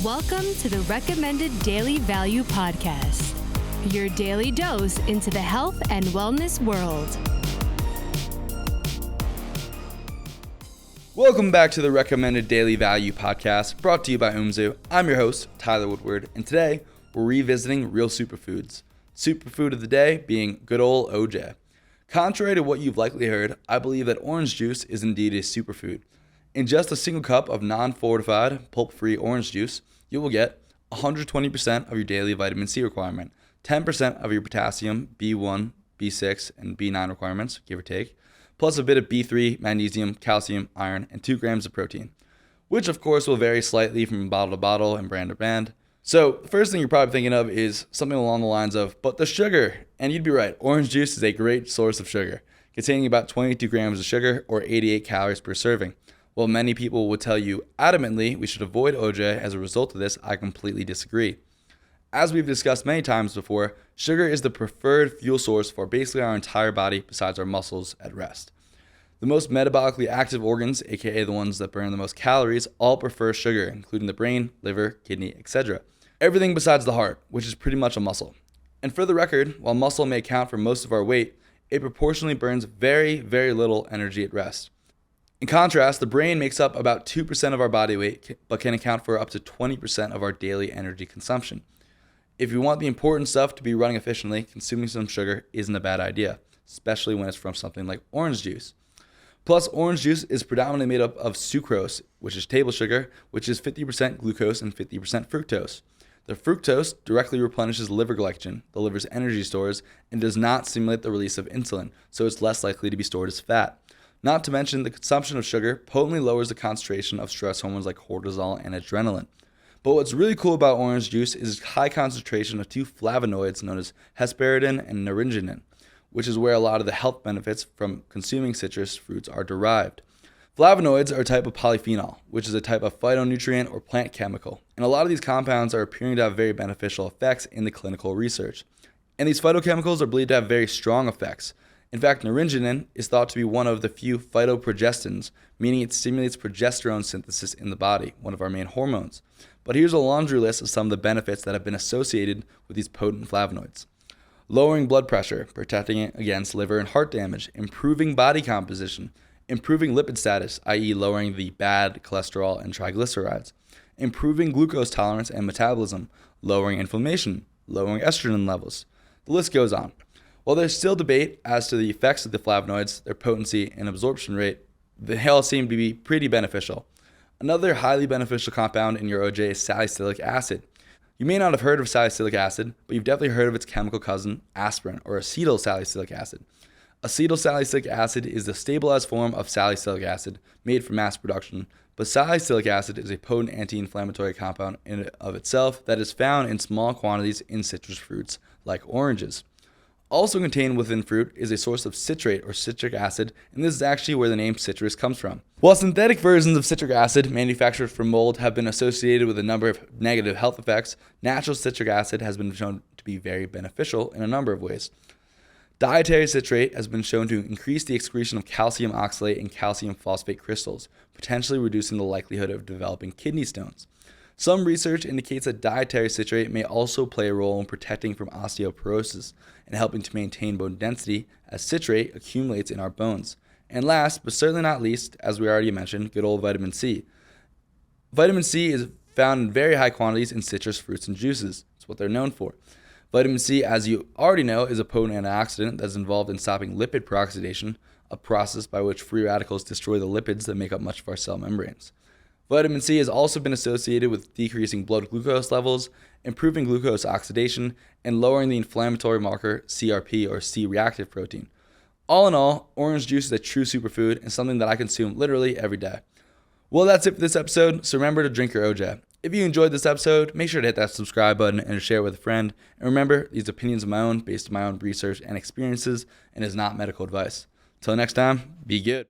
Welcome to the Recommended Daily Value Podcast, your daily dose into the health and wellness world. Welcome back to the Recommended Daily Value Podcast, brought to you by Umzu. I'm your host, Tyler Woodward, and today we're revisiting real superfoods. Superfood of the day being good old OJ. Contrary to what you've likely heard, I believe that orange juice is indeed a superfood. In just a single cup of non-fortified, pulp-free orange juice, you will get 120% of your daily vitamin C requirement, 10% of your potassium, B1, B6, and B9 requirements, give or take, plus a bit of B3, magnesium, calcium, iron, and 2 grams of protein, which of course will vary slightly from bottle to bottle and brand to brand. So the first thing you're probably thinking of is something along the lines of, but the sugar. And you'd be right, orange juice is a great source of sugar, containing about 22 grams of sugar or 88 calories per serving. While many people would tell you adamantly we should avoid OJ as a result of this, I completely disagree. As we've discussed many times before, sugar is the preferred fuel source for basically our entire body besides our muscles at rest. The most metabolically active organs, aka the ones that burn the most calories, all prefer sugar, including the brain, liver, kidney, etc. Everything besides the heart, which is pretty much a muscle. And for the record, while muscle may account for most of our weight, it proportionally burns very, very little energy at rest. In contrast, the brain makes up about 2% of our body weight, but can account for up to 20% of our daily energy consumption. If you want the important stuff to be running efficiently, consuming some sugar isn't a bad idea, especially when it's from something like orange juice. Plus, orange juice is predominantly made up of sucrose, which is table sugar, which is 50% glucose and 50% fructose. The fructose directly replenishes liver glycogen, the liver's energy stores, and does not stimulate the release of insulin, so it's less likely to be stored as fat. Not to mention, the consumption of sugar potently lowers the concentration of stress hormones like cortisol and adrenaline. But what's really cool about orange juice is its high concentration of two flavonoids known as hesperidin and naringenin, which is where a lot of the health benefits from consuming citrus fruits are derived. Flavonoids are a type of polyphenol, which is a type of phytonutrient or plant chemical, and a lot of these compounds are appearing to have very beneficial effects in the clinical research. And these phytochemicals are believed to have very strong effects. In fact, naringenin is thought to be one of the few phytoprogestins, meaning it stimulates progesterone synthesis in the body, one of our main hormones. But here's a laundry list of some of the benefits that have been associated with these potent flavonoids. Lowering blood pressure, protecting it against liver and heart damage, improving body composition, improving lipid status, i.e. lowering the bad cholesterol and triglycerides, improving glucose tolerance and metabolism, lowering inflammation, lowering estrogen levels. The list goes on. While there's still debate as to the effects of the flavonoids, their potency and absorption rate, they all seem to be pretty beneficial. Another highly beneficial compound in your OJ is salicylic acid. You may not have heard of salicylic acid, but you've definitely heard of its chemical cousin, aspirin, or acetylsalicylic acid. Acetylsalicylic acid is the stabilized form of salicylic acid made for mass production, but salicylic acid is a potent anti-inflammatory compound in and of itself that is found in small quantities in citrus fruits like oranges. Also contained within fruit is a source of citrate or citric acid, and this is actually where the name citrus comes from. While synthetic versions of citric acid manufactured from mold have been associated with a number of negative health effects, natural citric acid has been shown to be very beneficial in a number of ways. Dietary citrate has been shown to increase the excretion of calcium oxalate and calcium phosphate crystals, potentially reducing the likelihood of developing kidney stones. Some research indicates that dietary citrate may also play a role in protecting from osteoporosis and helping to maintain bone density as citrate accumulates in our bones. And last, but certainly not least, as we already mentioned, good old vitamin C. Vitamin C is found in very high quantities in citrus fruits and juices. It's what they're known for. Vitamin C, as you already know, is a potent antioxidant that's involved in stopping lipid peroxidation, a process by which free radicals destroy the lipids that make up much of our cell membranes. Vitamin C has also been associated with decreasing blood glucose levels, improving glucose oxidation, and lowering the inflammatory marker CRP or C-reactive protein. All in all, orange juice is a true superfood and something that I consume literally every day. Well, that's it for this episode, so remember to drink your OJ. If you enjoyed this episode, make sure to hit that subscribe button and share it with a friend. And remember, these opinions are my own, based on my own research and experiences, and is not medical advice. Till next time, be good.